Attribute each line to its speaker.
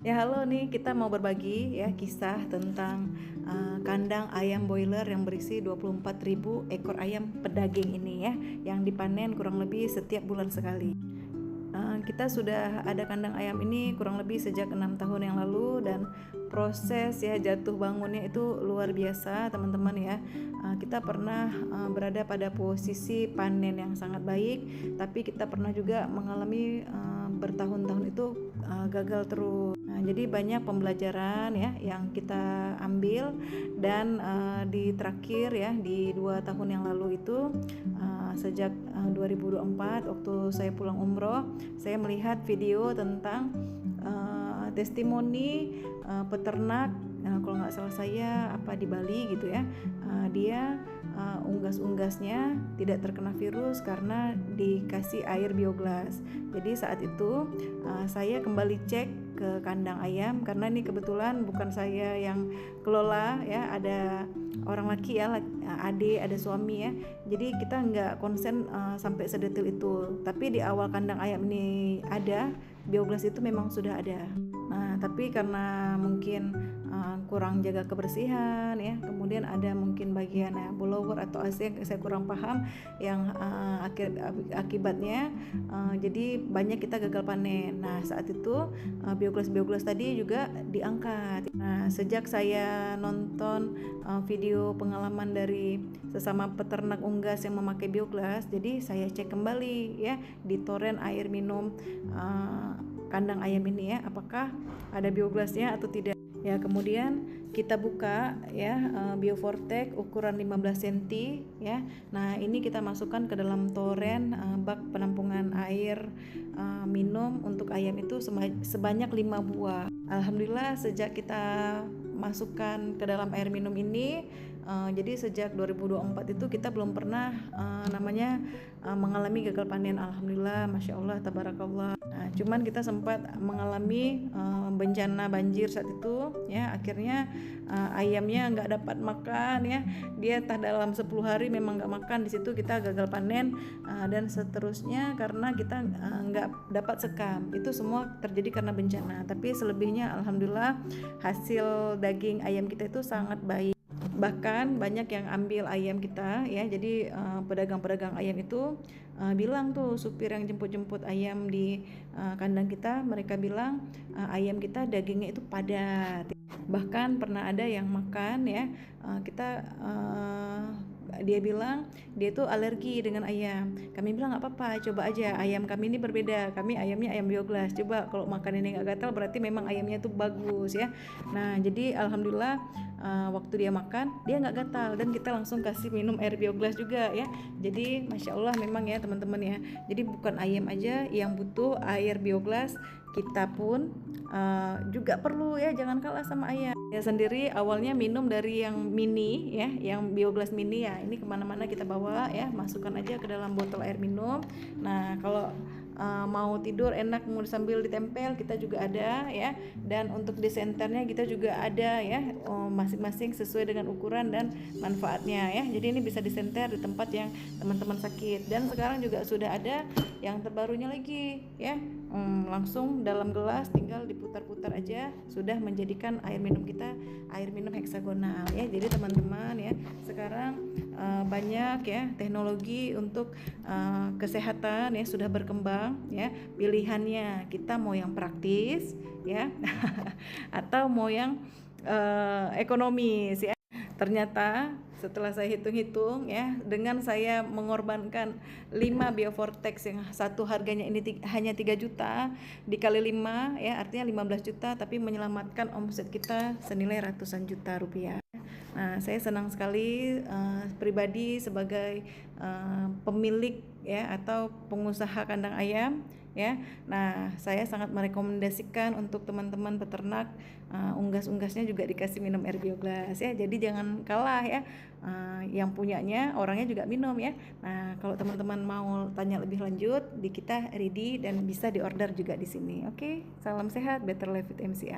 Speaker 1: Ya halo nih, kita mau berbagi ya kisah tentang kandang ayam boiler yang berisi 24.000 ekor ayam pedaging ini ya, yang dipanen kurang lebih setiap bulan sekali. Kita sudah ada kandang ayam ini kurang lebih sejak 6 tahun yang lalu, dan proses ya jatuh bangunnya itu luar biasa teman-teman ya. Kita pernah berada pada posisi panen yang sangat baik, tapi kita pernah juga mengalami bertahun-tahun itu gagal terus. Jadi banyak pembelajaran ya yang kita ambil, dan di terakhir ya di 2 tahun yang lalu itu sejak 2024 waktu saya pulang umroh, saya melihat video tentang testimoni peternak, kalau nggak salah saya apa di Bali gitu ya. Dia unggas-unggasnya tidak terkena virus karena dikasih air bioglas. Jadi saat itu saya kembali cek ke kandang ayam, karena ini kebetulan bukan saya yang kelola ya, ada orang laki ya, adik, ada suami ya. Jadi kita nggak konsen sampai sedetil itu. Tapi di awal kandang ayam ini ada bioglas itu memang sudah ada. Nah, tapi karena mungkin kurang jaga kebersihan ya, kemudian ada mungkin bagian blower atau AC yang saya kurang paham, yang akibatnya jadi banyak kita gagal panen. Nah, saat itu bioglas tadi juga diangkat. Nah, sejak saya nonton video pengalaman dari sesama peternak unggas yang memakai bioglas, jadi saya cek kembali ya di toren air minum kandang ayam ini ya, apakah ada bioglasnya atau tidak. Ya, kemudian kita buka ya Biofortek ukuran 15 cm ya. Nah, ini kita masukkan ke dalam toren bak penampungan air minum untuk ayam itu sebanyak 5 buah. Alhamdulillah sejak kita masukkan ke dalam air minum ini, jadi sejak 2024 itu kita belum pernah mengalami gagal panen. Alhamdulillah, Masya Allah, Tabarakallah. Nah, cuman kita sempat mengalami bencana banjir saat itu ya, akhirnya ayamnya nggak dapat makan ya, dia entah dalam 10 hari memang nggak makan. Di situ kita gagal panen dan seterusnya karena kita nggak dapat sekam. Itu semua terjadi karena bencana, tapi selebihnya alhamdulillah hasil daging ayam kita itu sangat baik. Bahkan banyak yang ambil ayam kita ya. Jadi pedagang-pedagang ayam itu bilang tuh, supir yang jemput-jemput ayam di kandang kita, mereka bilang ayam kita dagingnya itu padat. Bahkan pernah ada yang makan ya, dia bilang dia tuh alergi dengan ayam. Kami bilang nggak apa-apa, coba aja, ayam kami ini berbeda, kami ayamnya ayam bioglas, coba kalau makan ini nggak gatal berarti memang ayamnya tuh bagus ya. Nah, jadi alhamdulillah waktu dia makan dia nggak gatal, dan kita langsung kasih minum air bioglas juga ya. Jadi Masya Allah memang ya teman-teman ya, jadi bukan ayam aja yang butuh air bioglas, kita pun juga perlu ya, jangan kalah sama ayam. Ya sendiri awalnya minum dari yang mini ya, yang bioglas mini ya, ini kemana-mana kita bawa ya, masukkan aja ke dalam botol air minum. Nah, kalau mau tidur enak mau sambil ditempel kita juga ada ya, dan untuk desenternya kita juga ada ya, masing-masing sesuai dengan ukuran dan manfaatnya ya. Jadi ini bisa disenter di tempat yang teman-teman sakit, dan sekarang juga sudah ada yang terbarunya lagi ya, langsung dalam gelas tinggal diputar-putar aja, sudah menjadikan air minum kita air minum heksagonal ya. Jadi teman-teman ya, sekarang banyak ya teknologi untuk kesehatan ya sudah berkembang ya. Pilihannya kita mau yang praktis ya atau mau yang ekonomis ya. Ternyata setelah saya hitung-hitung ya, dengan saya mengorbankan 5 Biofortex yang satu harganya ini hanya 3 juta dikali 5 ya, artinya 15 juta, tapi menyelamatkan omset kita senilai ratusan juta rupiah. Nah, saya senang sekali pribadi sebagai pemilik ya atau pengusaha kandang ayam ya. Nah, saya sangat merekomendasikan untuk teman-teman peternak, unggas-unggasnya juga dikasih minum air bioglas ya. Jadi jangan kalah ya, yang punyanya orangnya juga minum ya. Nah, kalau teman-teman mau tanya lebih lanjut, di kita ready dan bisa diorder juga di sini. Oke, salam sehat, better life with MCA.